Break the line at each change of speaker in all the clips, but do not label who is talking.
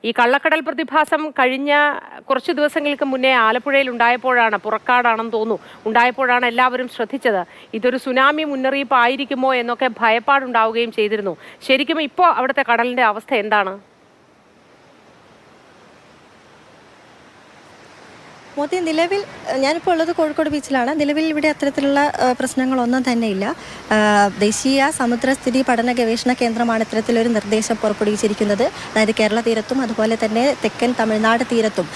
ഈ കള്ളക്കടൽ പ്രതിഭാസം കഴിഞ്ഞ കുറച്ച് ദിവസങ്ങൾക്ക് മുന്നേ ആലപ്പുഴയിൽ ഉണ്ടായപ്പോഴാണ്, പുറക്കാടാണെന്ന് തോന്നുന്നു, ഉണ്ടായപ്പോഴാണ് എല്ലാവരും ശ്രദ്ധിച്ചത് ഇതൊരു സുനാമി മുന്നറിയിപ്പ് ആയിരിക്കുമോ എന്നൊക്കെ ഭയപ്പാടുണ്ടാവുകയും ചെയ്തിരുന്നു. ശരിക്കും ഇപ്പോൾ അവിടുത്തെ കടലിന്റെ അവസ്ഥ എന്താണ്?
മോദി, നിലവിൽ ഞാനിപ്പോൾ ഉള്ളത് കോഴിക്കോട് ബീച്ചിലാണ്. നിലവിൽ ഇവിടെ അത്തരത്തിലുള്ള പ്രശ്നങ്ങളൊന്നും തന്നെയില്ല. ദേശീയ സമുദ്രസ്ഥിതി പഠന ഗവേഷണ കേന്ദ്രമാണ് ഇത്തരത്തിലൊരു നിർദ്ദേശം പുറപ്പെടുവിച്ചിരിക്കുന്നത്. അതായത് കേരള തീരത്തും അതുപോലെ തന്നെ തെക്കൻ തമിഴ്നാട് തീരത്തും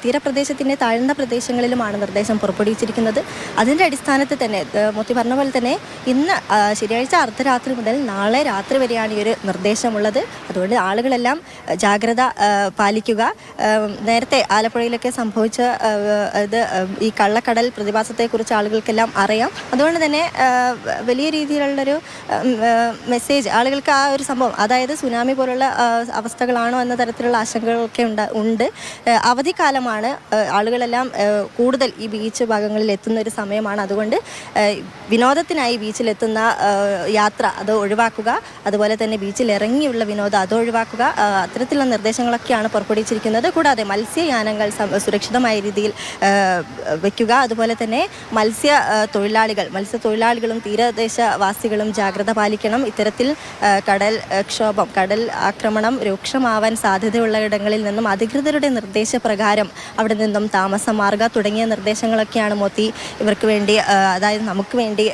തീരപ്രദേശത്തിൻ്റെ താഴ്ന്ന പ്രദേശങ്ങളിലുമാണ് നിർദ്ദേശം പുറപ്പെടുവിച്ചിരിക്കുന്നത്. അതിൻ്റെ അടിസ്ഥാനത്തിൽ തന്നെ മോദി പറഞ്ഞ പോലെ തന്നെ ഇന്ന് ശനിയാഴ്ച അർദ്ധരാത്രി മുതൽ നാളെ രാത്രി വരെയാണ് ഈ ഒരു നിർദ്ദേശമുള്ളത്. അതുകൊണ്ട് ആളുകളെല്ലാം ജാഗ്രത പാലിക്കുക. നേരത്തെ ആലപ്പുഴയിലൊക്കെ സംഭവിച്ച ഈ കള്ളക്കടൽ പ്രതിഭാസത്തെക്കുറിച്ച് ആളുകൾക്കെല്ലാം അറിയാം. അതുകൊണ്ട് തന്നെ വലിയ രീതിയിലുള്ളൊരു മെസ്സേജ് ആളുകൾക്ക് ആ ഒരു സംഭവം, അതായത് സുനാമി പോലുള്ള അവസ്ഥകളാണോ എന്ന തരത്തിലുള്ള ആശങ്കകളൊക്കെ ഉണ്ട്. അവധിക്കാലമാണ്, ആളുകളെല്ലാം കൂടുതൽ ഈ ബീച്ച് ഭാഗങ്ങളിൽ എത്തുന്ന ഒരു സമയമാണ്. അതുകൊണ്ട് വിനോദത്തിനായി ബീച്ചിലെത്തുന്ന യാത്ര അത് ഒഴിവാക്കുക. അതുപോലെ തന്നെ ബീച്ചിൽ ഇറങ്ങിയുള്ള വിനോദം അത് ഒഴിവാക്കുക. അത്തരത്തിലുള്ള നിർദ്ദേശങ്ങളൊക്കെയാണ് പുറപ്പെടുവിച്ചിരിക്കുന്നത്. കൂടാതെ മത്സ്യയാനങ്ങൾ സുരക്ഷിതമായ രീതിയിൽ വയ്ക്കുക. അതുപോലെ തന്നെ മത്സ്യത്തൊഴിലാളികളും തീരദേശവാസികളും ജാഗ്രത പാലിക്കണം. ഇത്തരത്തിൽ കടൽ ആക്രമണം രൂക്ഷമാവാൻ സാധ്യതയുള്ള ഇടങ്ങളിൽ നിന്നും അധികൃതരുടെ നിർദ്ദേശപ്രകാരം അവിടെ നിന്നും താമസം മാറുക തുടങ്ങിയ നിർദ്ദേശങ്ങളൊക്കെയാണ് മോദി ഇവർക്ക് വേണ്ടി, അതായത് നമുക്ക് വേണ്ടി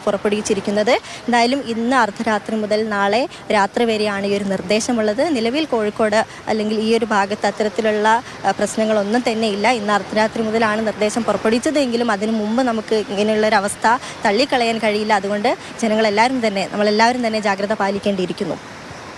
പുറപ്പെടുവിച്ചിരിക്കുന്നത്. എന്തായാലും ഇന്ന് അർദ്ധരാത്രി മുതൽ നാളെ രാത്രി വരെയാണ് ഈ ഒരു നിർദ്ദേശമുള്ളത്. നിലവിൽ കോഴിക്കോട് അല്ലെങ്കിൽ ഈ ഒരു ഭാഗത്ത് അത്തരത്തിലുള്ള പ്രശ്നങ്ങളൊന്നും തന്നെ ഇല്ല. ഇന്ന് അർദ്ധരാത്രി മുതലാണ് നിർദ്ദേശം പുറപ്പെടുവിച്ചതെങ്കിലും അതിനു മുമ്പ് നമുക്ക് ഇങ്ങനെയുള്ളൊരവസ്ഥ തള്ളിക്കളയാൻ കഴിയില്ല. അതുകൊണ്ട് നമ്മളെല്ലാവരും തന്നെ ജാഗ്രത പാലിക്കേണ്ടിയിരിക്കുന്നു.